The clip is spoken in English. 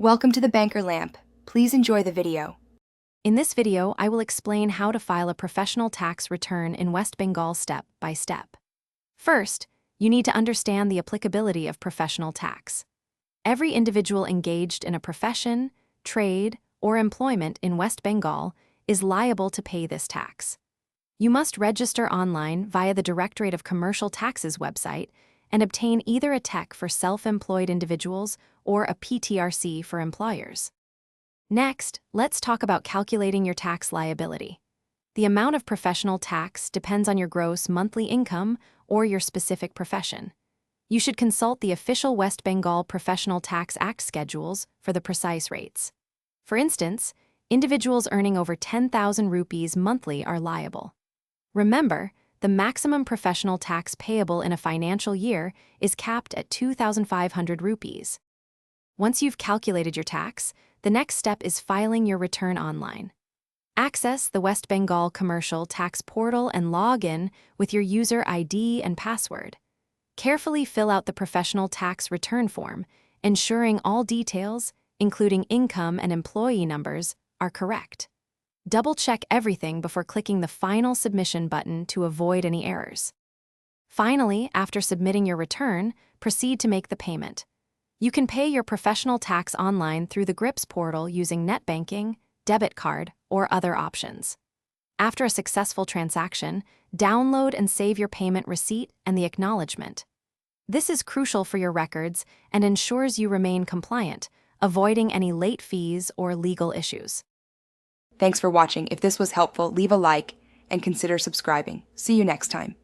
Welcome to the Banker Lamp. Please enjoy the video. In this video, I will explain how to file a professional tax return in West Bengal step by step. First, you need to understand the applicability of professional tax. Every individual engaged in a profession, trade, or employment in West Bengal is liable to pay this tax. You must register online via the Directorate of Commercial Taxes website and obtain either a TEC for self-employed individuals or a PTRC for employers. Next, let's talk about calculating your tax liability. The amount of professional tax depends on your gross monthly income or your specific profession. You should consult the official West Bengal Professional Tax Act schedules for the precise rates. For instance, individuals earning over 10,000 rupees monthly are liable. Remember, the maximum professional tax payable in a financial year is capped at 2,500 rupees. Once you've calculated your tax, the next step is filing your return online. Access the West Bengal Commercial Tax Portal and log in with your user ID and password. Carefully fill out the professional tax return form, ensuring all details, including income and employee numbers, are correct. Double-check everything before clicking the final submission button to avoid any errors. Finally, after submitting your return, proceed to make the payment. You can pay your professional tax online through the GRIPS portal using net banking, debit card, or other options. After a successful transaction, download and save your payment receipt and the acknowledgement. This is crucial for your records and ensures you remain compliant, avoiding any late fees or legal issues. Thanks for watching. If this was helpful, leave a like and consider subscribing. See you next time.